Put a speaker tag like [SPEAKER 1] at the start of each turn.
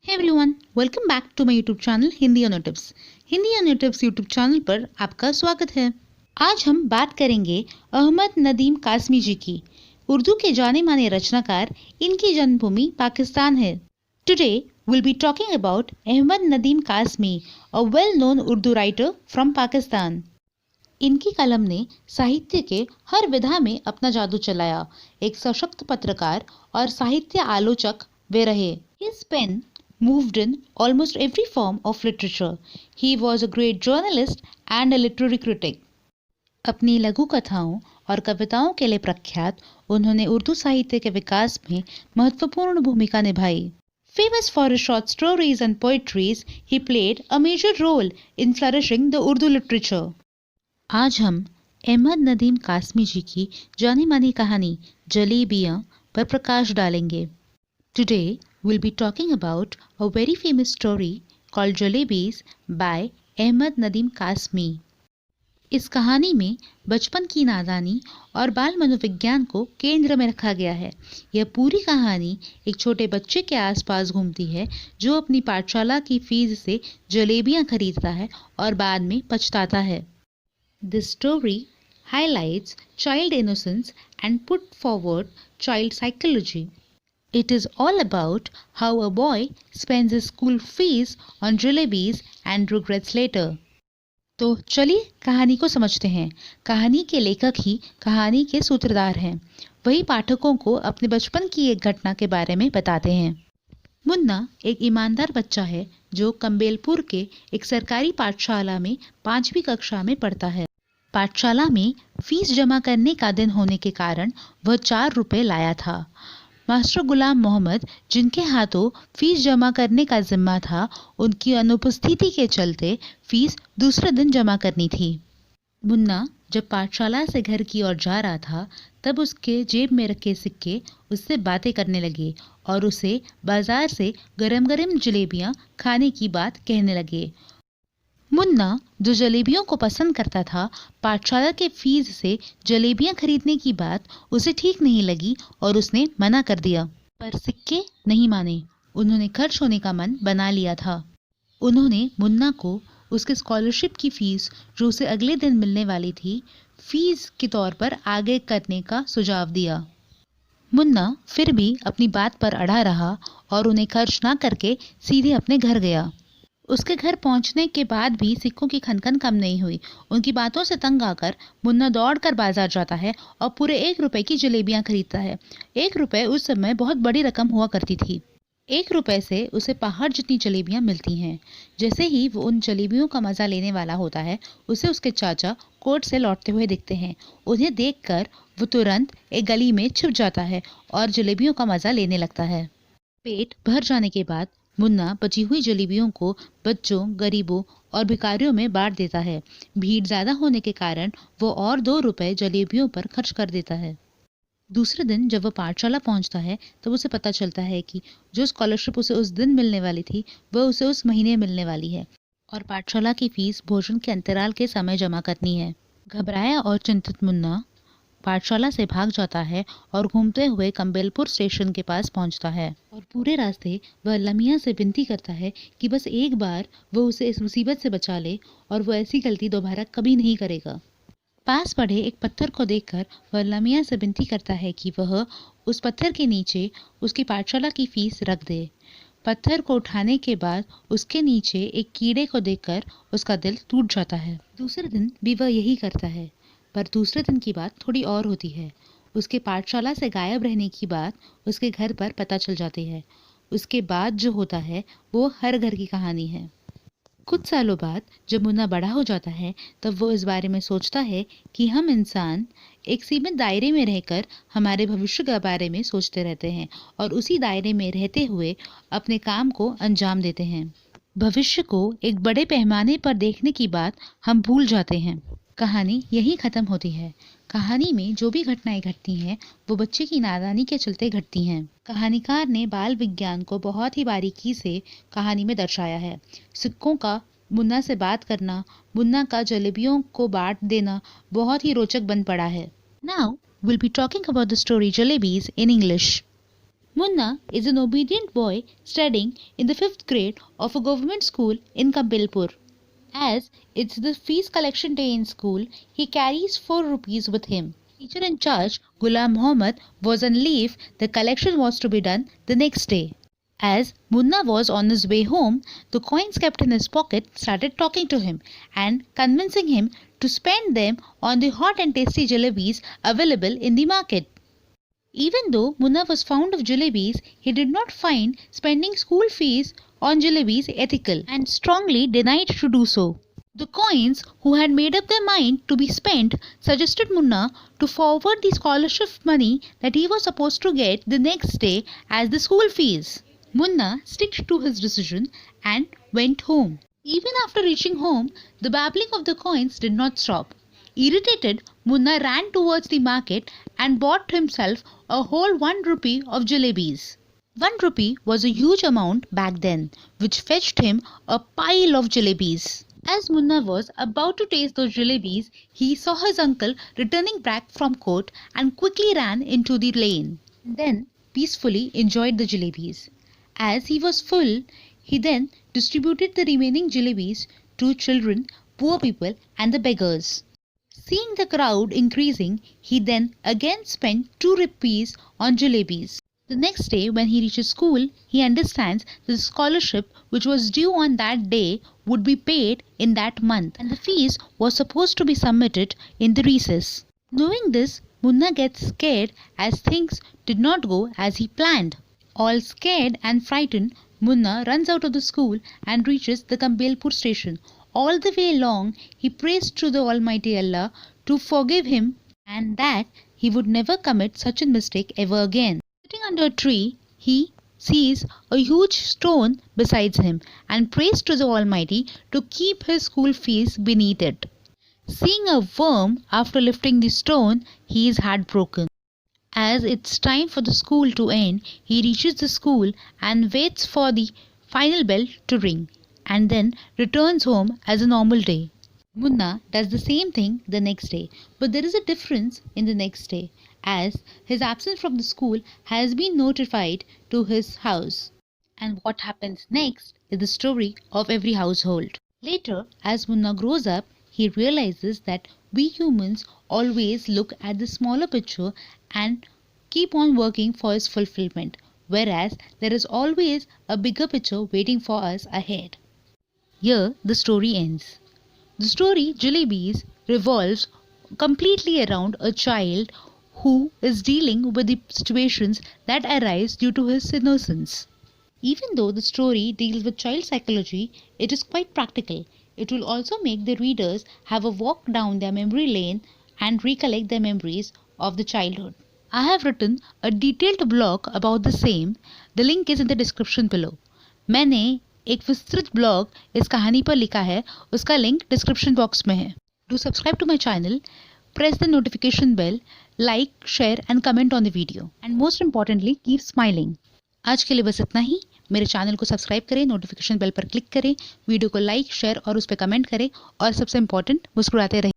[SPEAKER 1] Hey everyone, welcome back to my YouTube channel Hindi on tips. Hindi on tips YouTube channel पर आपका स्वागत है। आज हम बात करेंगे अहमद नदीम कासमी जी की। उर्दू के जाने माने रचनाकार, इनकी जन्मभूमि पाकिस्तान है। Today we'll be talking about Ahmad Nadeem Qasmi, a well-known Urdu writer from Pakistan. इनकी कलम ने साहित्य के हर विधा में अपना जादू चलाया। एक सशक्त पत्रकार और साहित्य आलोचक वे रहे। His pen moved in almost every form of literature. He was a great journalist and a literary critic. अपनी लघु कथाओं और कविताओं के लिए प्रख्यात, उन्होंने उर्दू साहित्य के विकास में महत्वपूर्ण भूमिका निभाई। Famous for his short stories and poetries, he played a major role in flourishing the Urdu literature. आज हम अहमद नदीम कासमी जी की जानी मानी कहानी जलेबियाँ पर प्रकाश डालेंगे। Today we'll be talking about a very famous story called Jalebis by Ahmad Nadeem Qasmi. इस कहानी में बचपन की नादानी और बाल मनोविज्ञान को केंद्र में रखा गया है। यह पूरी कहानी एक छोटे बच्चे के आसपास घूमती है जो अपनी पाठशाला की फीस से जलेबियां खरीदता है और बाद में पछताता है। This story highlights child innocence and put forward child psychology. It is all about how a boy spends his school fees on jalebis and regrets later. तो चलिए कहानी को समझते हैं। कहानी के लेखक ही कहानी के सूत्रधार हैं। वही पाठकों को अपने बचपन की एक घटना के बारे में बताते हैं। मुन्ना एक ईमानदार बच्चा है जो कम्बेलपुर के एक सरकारी पाठशाला में 5वीं कक्षा में पढ़ता है। पाठशाला में फीस जमा करने का दिन होने के कारण वह 4 रुपए लाया था। मास्टर गुलाम मोहम्मद, जिनके हाथों फीस जमा करने का जिम्मा था, उनकी अनुपस्थिति के चलते फीस दूसरे दिन जमा करनी थी। मुन्ना जब पाठशाला से घर की ओर जा रहा था, तब उसके जेब में रखे सिक्के उससे बातें करने लगे और उसे बाजार से गरम गरम जलेबियां खाने की बात कहने लगे। मुन्ना जो जलेबियों को पसंद करता था, पाठशाला के फीस से जलेबियां खरीदने की बात उसे ठीक नहीं लगी और उसने मना कर दिया। पर सिक्के नहीं माने। उन्होंने खर्च होने का मन बना लिया था। उन्होंने मुन्ना को उसके स्कॉलरशिप की फीस जो उसे अगले दिन मिलने वाली थी, फीस के तौर पर आगे करने का सुझाव दिया। मुन्ना फिर भी अपनी बात पर अड़ा रहा और उन्हें खर्च ना करके सीधे अपने घर गया। उसके घर पहुंचने के बाद भी सिक्कों की खनखन कम नहीं हुई। उनकी बातों से तंग आकर मुन्ना दौड़कर बाजार जाता है और पूरे 1 रुपए की जलेबियां खरीदता है। 1 रुपए उस समय बहुत बड़ी रकम हुआ करती थी। 1 रुपए से उसे पहाड़ जितनी जलेबियां मिलती हैं। जैसे ही वो उन जलेबियों का मजा लेने वाला होता है, उसे उसके चाचा कोर्ट से लौटते हुए दिखते हैं। उन्हें देखकर वो तुरंत एक गली में छिप जाता है और जलेबियों का मजा लेने लगता है। पेट भर जाने के बाद मुन्ना बची हुई जलेबियों को बच्चों, गरीबों और भिखारियों में बांट देता है। भीड़ ज्यादा होने के कारण वो और 2 रुपए जलेबियों पर खर्च कर देता है। दूसरे दिन जब वह पाठशाला पहुंचता है, तब उसे पता चलता है कि जो स्कॉलरशिप उसे उस दिन मिलने वाली थी, वह उसे उस महीने मिलने वाली है और पाठशाला की फीस भोजन के अंतराल के समय जमा करनी है। घबराया और चिंतित मुन्ना पाठशाला से भाग जाता है और घूमते हुए कम्बेलपुर स्टेशन के पास पहुंचता है और पूरे रास्ते वह लमिया से विनती करता है कि बस एक बार वो उसे इस मुसीबत से बचा ले और वो ऐसी गलती दोबारा कभी नहीं करेगा। पास पड़े एक पत्थर को देखकर वह लमिया से विनती करता है कि वह उस पत्थर के नीचे उसकी पाठशाला की फीस रख दे। पत्थर को उठाने के बाद उसके नीचे एक कीड़े को देखकर उसका दिल टूट जाता है। दूसरे दिन भी वह यही करता है, पर दूसरे दिन की बात थोड़ी और होती है। उसके पाठशाला से गायब रहने की बात उसके घर पर पता चल जाती है। उसके बाद जो होता है वो हर घर की कहानी है। कुछ सालों बाद जब मुन्ना बड़ा हो जाता है, तब वो इस बारे में सोचता है कि हम इंसान एक सीमित दायरे में रहकर हमारे भविष्य के बारे में सोचते रहते हैं और उसी दायरे में रहते हुए अपने काम को अंजाम देते हैं। भविष्य को एक बड़े पैमाने पर देखने की बात हम भूल जाते हैं। कहानी यही खत्म होती है। कहानी में जो भी घटनाएं घटती हैं, वो बच्चे की नादानी के चलते घटती हैं। कहानीकार ने बाल विज्ञान को बहुत ही बारीकी से कहानी में दर्शाया है। सिक्कों का मुन्ना से बात करना, मुन्ना का जलेबियों को बांट देना बहुत ही रोचक बन पड़ा है। Now will be talking about the story jalebis in English. Munna is an obedient boy studying in the 5th grade of a government school in Kampilpur. As it's the fees collection day in school, he carries 4 rupees with him. Teacher in charge, Ghulam Muhammad, was on leave. The collection was to be done the next day. As Munna was on his way home, the coins kept in his pocket started talking to him and convincing him to spend them on the hot and tasty jalebis available in the market. Even though Munna was fond of jalebis, he did not find spending school fees on jalebis ethical and strongly denied to do so. The coins, who had made up their mind to be spent, suggested Munna to forward the scholarship money that he was supposed to get the next day as the school fees. Munna stuck to his decision and went home. Even after reaching home, the babbling of the coins did not stop. Irritated, Munna ran towards the market and bought himself a whole 1 rupee of jalebis. 1 rupee was a huge amount back then, which fetched him a pile of jalebis. As Munna was about to taste those jalebis, he saw his uncle returning back from court and quickly ran into the lane. Then peacefully enjoyed the jalebis. As he was full, he then distributed the remaining jalebis to children, poor people and the beggars. Seeing the crowd increasing, he then again spent 2 rupees on jalebis. The next day when he reaches school, he understands that the scholarship which was due on that day would be paid in that month and the fees was supposed to be submitted in the recess. Knowing this, Munna gets scared as things did not go as he planned. All scared and frightened, Munna runs out of the school and reaches the Kampilpur station. All the way along, he prays to the Almighty Allah to forgive him and that he would never commit such a mistake ever again. Sitting under a tree, he sees a huge stone beside him and prays to the Almighty to keep his school fees beneath it. Seeing a worm after lifting the stone, he is heartbroken. As it's time for the school to end, he reaches the school and waits for the final bell to ring and then returns home as a normal day. Munna does the same thing the next day, but there is a difference in the next day as his absence from the school has been notified to his house. And what happens next is the story of every household. Later, as Munna grows up, he realizes that we humans always look at the smaller picture and keep on working for its fulfillment, whereas there is always a bigger picture waiting for us ahead. Here the story ends. The story Jalebis revolves completely around a child who is dealing with the situations that arise due to his innocence. Even though the story deals with child psychology, it is quite practical. It will also make the readers have a walk down their memory lane and recollect their memories of the childhood. I have written a detailed blog about the same. The link is in the description below. मैंने एक विस्तृत blog इस कहानी पर लिखा है, उसका link description box में है. Do subscribe to my channel, press the notification bell, like, share and comment on the video. And most importantly, keep smiling. आज के लिए बस इतना ही. मेरे चैनल को सब्सक्राइब करें, नोटिफिकेशन बेल पर क्लिक करें, वीडियो को लाइक, शेयर और उस पर कमेंट करें और सबसे इम्पोर्टेंट मुस्कुराते रहें.